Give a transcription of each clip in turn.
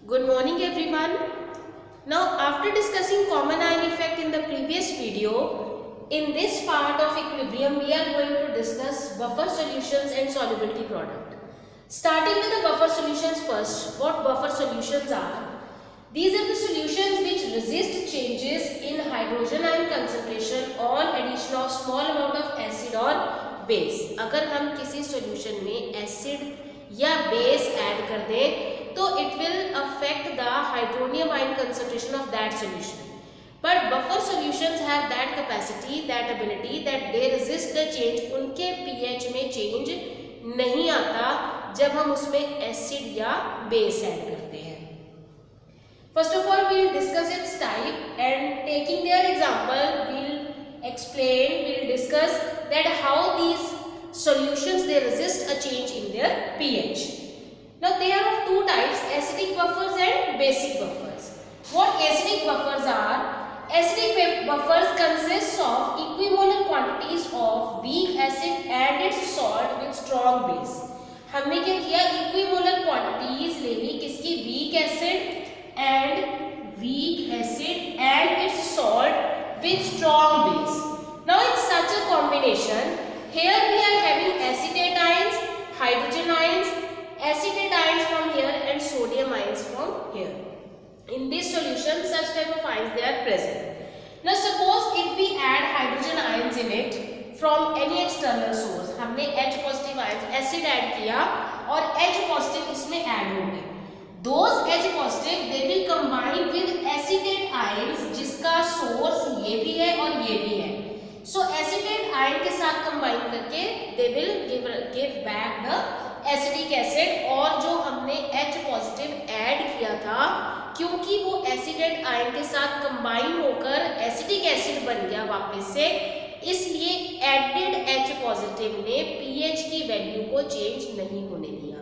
Good morning everyone. Now after discussing common ion effect in the previous video, in this part of equilibrium we are going to discuss buffer solutions and solubility product. Starting with the buffer solutions first. What buffer solutions are? These are the solutions which resist changes in hydrogen ion concentration on addition of small amount of acid or base. अगर हम किसी solution में acid या base add कर दें तो it will affect the hydronium ion concentration of that solution. But buffer solutions have that capacity, that ability that they resist the change. उनके pH में change नहीं आता जब हम उसमें acid या base add करते हैं. First of all, we will discuss its type and taking their example, we'll discuss that how these solutions they resist a change in their pH. Now they are of two types, acidic buffers and basic buffers. What acidic buffers are? Acidic buffers consist of equimolar quantities of weak acid and its salt with strong base. हमने क्या किया, equimolar quantities ले ली किसकी, weak acid and its salt with strong base. Now in such a combination, here we are having acetate ions, hydrogen ions, acetate ions from here and sodium ions from here. In this solution, such type of ions they are present. Now suppose if we add hydrogen ions in it from any external source, हमने H positive ions acid add किया और H positive इसमें add हो गए. Those H positive they will combine with acetate ions जिसका source ये भी है और ये भी है. So acetate ion के साथ combine करके they will give back the acidic acid. और जो हमने H positive add किया था क्योंकि वो acetate ion के साथ combine होकर acidic acid बन गया वापस से, इसलिए added H positive ने pH की वैल्यू को change नहीं होने दिया.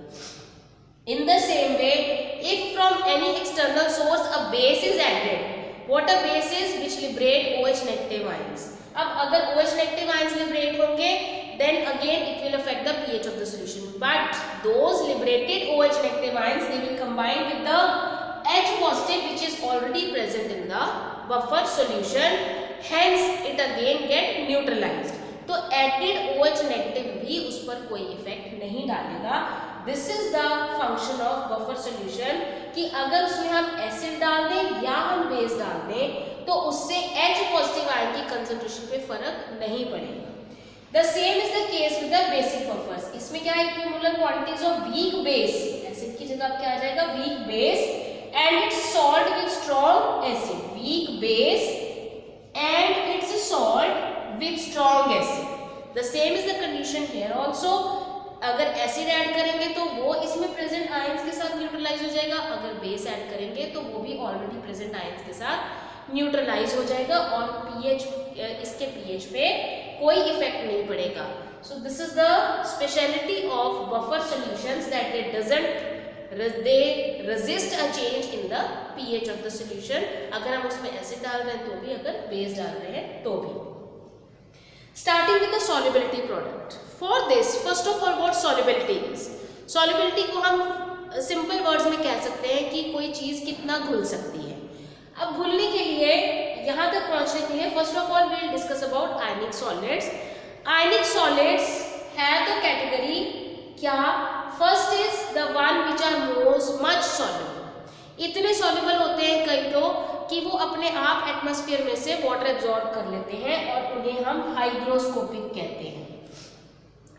In the same way, if from any external source a base is added, what a base is which liberate OH negative ions. अब अगर OH negative ions liberate होंगे, then again it will affect the pH of the solution. But those liberated OH negative ions they will combine with the H positive which is already present in the buffer solution. Hence it again get neutralized. तो added OH negative भी उस पर कोई effect नहीं डालेगा. This is the function of buffer solution कि अगर उसमें हम एसिड डाल दें या हम बेस डाल दें तो उससे H positive ion की concentration पे फर्क नहीं पड़ेगा. The same is the case with the basic buffers. इसमें क्या है, equimolar quantities of weak base, acid की जगह क्या आ जाएगा, weak base and its salt with strong acid. Weak base and its salt with strong acid. The same is the condition here also. अगर acid add करेंगे तो वो इसमें present ions के साथ न्यूट्रलाइज हो जाएगा, अगर बेस ऐड करेंगे तो वो भी ऑलरेडी प्रेजेंट आयंस के साथ न्यूट्रलाइज हो जाएगा और पीएच इसके पीएच पे कोई इफेक्ट नहीं पड़ेगा. So this is the speciality of buffer solutions that they resist a change in the pH of the solution. अगर हम उसमें एसिड डाल रहे हैं तो भी, अगर बेस डाल रहे हैं तो भी. Starting with the solubility product. For this, first of all, what solubility is? Solubility को हम simple words में कह सकते हैं कि कोई चीज़ कितना घुल सकती है. अब घुलने के लिए, यहाँ तक पहुँचने के लिए, first of all, we will discuss about ionic solids. Ionic solids have the category क्या? First is the one which are much soluble. इतने soluble होते हैं कई तो कि वो अपने आप एटमॉस्फेयर में से वाटर एब्जॉर्ब कर लेते हैं और उन्हें हम हाइग्रोस्कोपिक कहते हैं.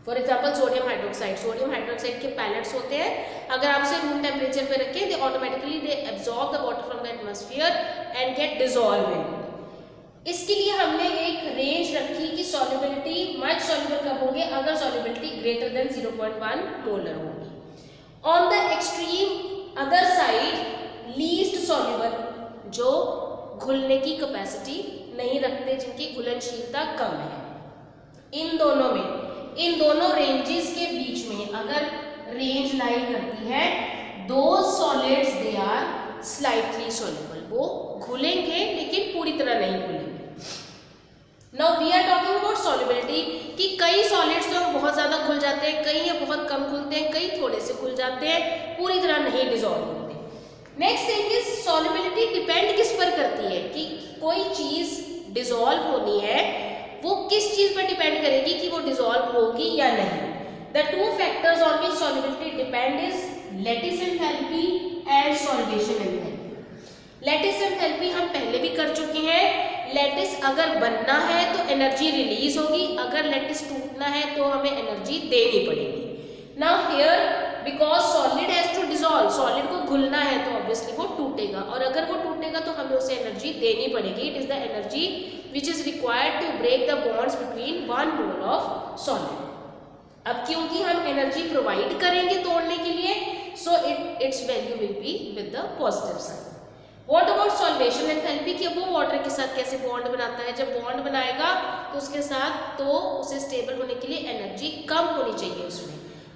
फॉर एग्जांपल सोडियम हाइड्रोक्साइड के पैलेट्स होते हैं, अगर आप उसे रूम टेम्परेचर पे रखें they automatically they absorb the water from the atmosphere and get dissolve in. इसके लिए हमने एक रेंज रखी कि सॉल्युबिलिटी मच सॉल्युबल कब होंगे, अगर सॉल्युबिलिटी ग्रेटर देन 0.1 मोलर होगी. On the extreme other side least soluble, जो घुलने की कैपेसिटी नहीं रखते, जिनकी घुलनशीलता कम है. इन दोनों रेंजेस के बीच में अगर रेंज लाई करती है, दो solids they are slightly soluble, वो घुलेंगे लेकिन पूरी तरह नहीं घुलेंगे. Now we are talking about solubility कि कई सॉलिड्स तो बहुत ज़्यादा घुल जाते हैं, कई ये बहुत कम घुलते हैं, कई थोड़े से घुल जाते हैं, पूरी तरह नहीं डिसॉल्व होते. Next thing is solubility depend किस पर करती है, कि कोई चीज डिसॉल्व होनी है वो किस चीज पर डिपेंड करेगी कि वो डिसॉल्व होगी या नहीं। The two factors on which solubility depend is lattice enthalpy and solvation enthalpy. Lattice enthalpy हम पहले भी कर चुके हैं। लैटिस अगर बनना है तो एनर्जी रिलीज होगी, अगर लैटिस टूटना है तो हमें एनर्जी देनी पड़ेगी। Now here because solid has to dissolve, solid को घुलना है तो ऑब्वियसली वो टूटेगा, और अगर वो टूटेगा तो हमें उसे एनर्जी देनी पड़ेगी। It is the energy which is required to break the bonds between one mole of solid. अब क्योंकि हम एनर्जी प्रोवाइड करेंगे तोड़ने के लिए, so its value will be with the positive sign. What about solvation enthalpy, कि वो water के साथ कैसे बॉन्ड बनाता है। जब बॉन्ड बनाएगा तो उसके साथ तो उसे स्टेबल होने के लिए एनर्जी कम होनी चाहिए उसमें।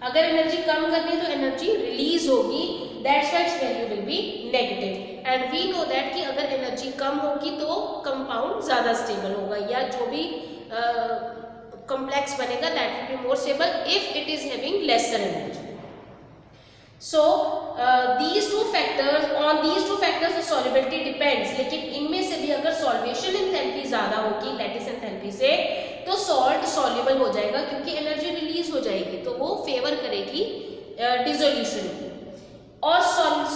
अगर एनर्जी कम करनी है तो एनर्जी रिलीज होगी, that's why its value will be negative. And we know that कि अगर एनर्जी कम होगी तो कंपाउंड ज़्यादा स्टेबल होगा, या जो भी कॉम्प्लेक्स बनेगा that will be more stable if it is having laser energy. So these two factors, on these two factors the solubility depends। लेकिन इनमें से भी अगर सॉल्वेशन एंथैल्पी ज़्यादा होगी लैटिस एंथैल्पी से तो सॉल्ट सॉल्युबल हो जाएगा, क्योंकि एनर्जी रिलीज हो जाएगी तो वो फेवर करेगी डिसोल्यूशन की। और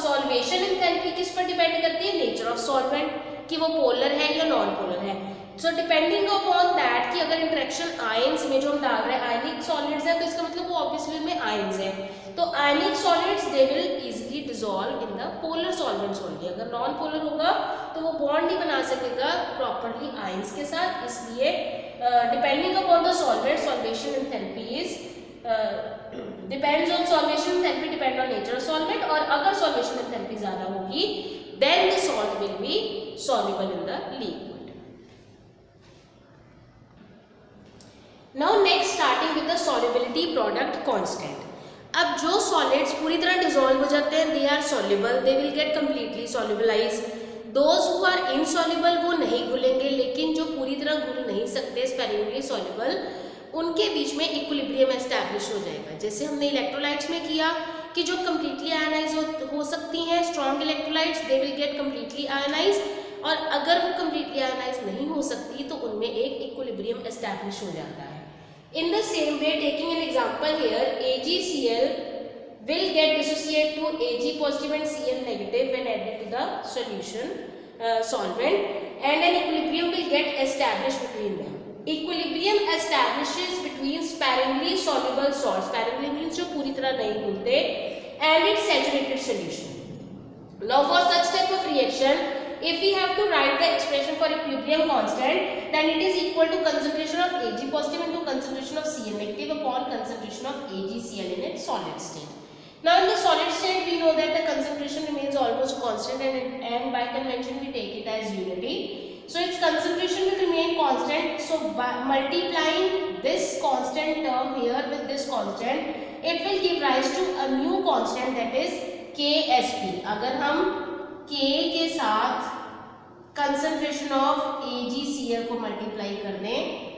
सॉल्वेशन एंथैल्पी किस पर डिपेंड करती है, नेचर ऑफ सॉल्वेंट, कि वो पोलर है या नॉन पोलर है। सो डिपेंडिंग अपॉन दैट कि अगर इंटरेक्शन आयंस में जो हम डाल रहे हैं आयनिक सॉलिड्स है तो इसका मतलब वो ऑब्वियसली में आयंस है, तो आयनिक solids they will easily dissolve in the polar solvents only. अगर नॉन पोलर होगा तो वो बॉन्ड नहीं बना सकेगा प्रॉपर्ली आयंस के साथ, इसलिए depending upon the solvent solvation enthalpy is depends on solvation enthalpy depend on nature of solvent. और अगर सॉल्वेशन एंथैल्पी ज्यादा होगी then the salt will be soluble in the liquid. Now next starting with the solubility product constant. अब जो solids पूरी तरह dissolve हो जाते हैं they are soluble, they will get completely solubilise. Those who are insoluble वो नहीं घुलेंगे, लेकिन जो पूरी तरह घुल नहीं सकते स्पेरिंगली सॉल्युबल उनके बीच में इक्विलिब्रियम एस्टैब्लिश हो जाएगा। जैसे हमने इलेक्ट्रोलाइट्स में किया कि जो कंप्लीटली आयनाइज हो सकती हैं strong electrolytes they will get completely ionize, और अगर वो कंप्लीटली आयनाइज नहीं हो सकती तो उनमें एक इक्विलिब्रियम एस्टैब्लिश हो जाता है। In the same way, taking an example here, AgCl will get dissociate to Ag positive and Cl negative when added to the solution solvent, and an equilibrium will get established between them. Equilibrium establishes between sparingly soluble salts, sparingly means जो पूरी तरह नहीं घुलते, and its saturated solution. Now for such type of reaction, if we have to write the expression for equilibrium constant, then it is equal to concentration of Ag positive into concentration of Cl negative upon concentration of AgCl in its solid state. Now in the solid state we know that the concentration remains almost constant, and by convention we take it as unity. So its concentration will remain constant. So by multiplying this constant term here with this constant, it will give rise to a new constant that is Ksp. अगर हम K के साथ concentration of AgCl को multiply कर दें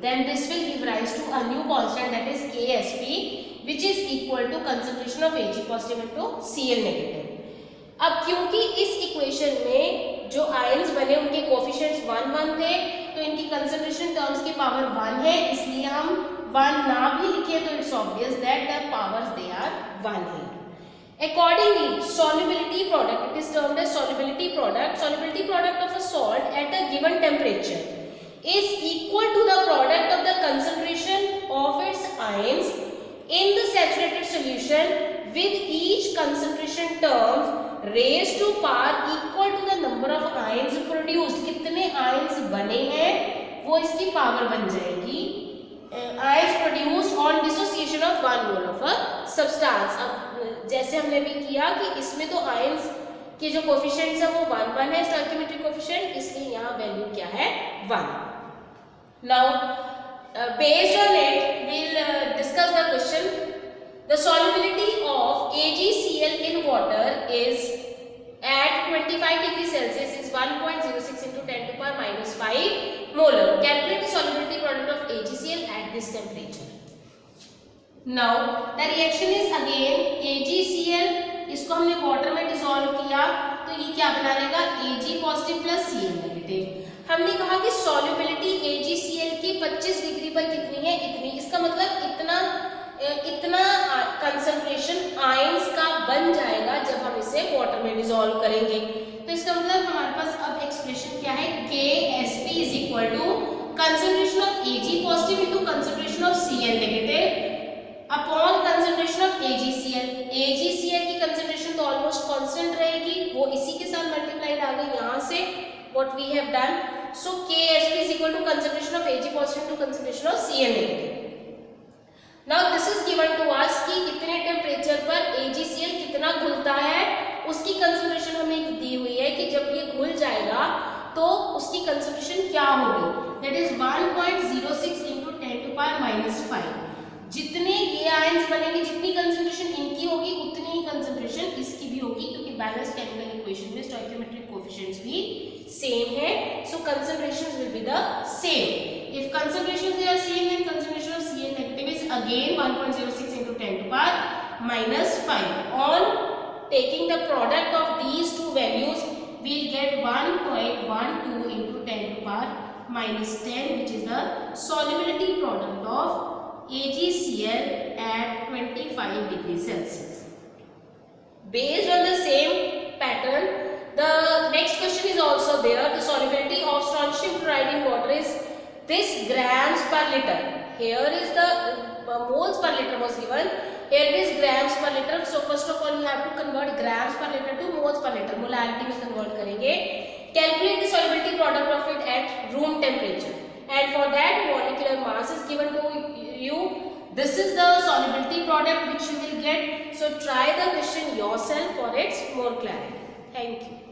then this will give rise to a new constant that is Ksp which is equal to concentration of Ag positive into Cl negative. अब क्योंकि इस इक्वेशन में जो आयंस बने उनके कोफिशिएंट्स 1 1 थे तो इनकी कंसंट्रेशन टर्म्स की पावर 1 है, इसलिए हम 1 ना भी लिखे तो it's obvious that the powers they are 1 है। Accordingly, solubility product, it is termed as solubility product of a salt at a given temperature is equal to the product of the concentration of its ions in the saturated solution with each concentration term raised to power equal to the number of ions produced. कितने ions बने हैं वो इसकी power बन जाएगी ions produced on dissociation of one mole of a substance. अब जैसे हमने भी किया कि इसमें तो आयंस के जो कोफिशिएंट्स है वो 1 1 है स्टोइकियोमेट्रिक कोफिशिएंट, इसलिए यहाँ वैल्यू क्या है 1। Now based on it we'll discuss the question. The solubility of AgCl in water is at 25 degrees Celsius is 1.06 into 10 to the power minus 5 molar. Calculate the solubility product of AgCl at this temperature. Now the reaction is again AgCl, इसको इसको हमने water में dissolve किया तो ये क्या बना लेगा, Ag positive plus Cl negative. हमने कहा कि सॉल्युबिलिटी AgCl की 25 डिग्री पर कितनी है, इतनी। इसका मतलब इतना कंसंट्रेशन आयंस का बन जाएगा जब हम इसे वाटर में डिसॉल्व करेंगे। तो इसका मतलब हमारे पास अब एक्सप्रेशन क्या है, KSP is equal to concentration of Ag positive into concentration of Cl negative upon concentration of AgCl। AgCl की कंसंट्रेशन तो ऑलमोस्ट कांस्टेंट रहेगी, वो इसी के साथ मल्टीप्लाइड आ गई यहाँ से, what we have done. So KSP is equal to concentration of Ag positive to concentration of Cl negative. Now this is given to us कि कितने टेम्परेचर पर AgCl कितना घुलता है, उसकी कंसंट्रेशन हमें दी हुई है कि जब ये घुल जाएगा तो उसकी कंसंट्रेशन क्या होगी, दैट इज 1.06 into 10⁻⁵। जितने ये आयंस बनेंगे, जितनी कंसंट्रेशन इनकी होगी उतनी ही कंसंट्रेशन इसकी भी होगी, क्योंकि बैलेंस्ड केमिकल इक्वेशन में स्टोइकियोमेट्रिक कोएफिशिएंट्स भी सेम है। So concentrations will be the same. If concentrations are same then concentration of Cl negative is again 1.06 into 10⁻⁵। On taking the product of these two values, we'll get 1.12 into 10⁻⁻10, which is the solubility product of AgCl at 25 degrees Celsius. Based on the same pattern, the next question is also there. The solubility of strontium fluoride in water is this grams per liter. Here is the moles per liter was given. Here it is grams per liter. So first of all you have to convert grams per liter to moles per liter. Molarity में convert करेंगे. Calculate the solubility product of it at room temperature. And for that molecular mass is given to you. This is the solubility product which you will get. So try the question yourself for its more clarity. Thank you.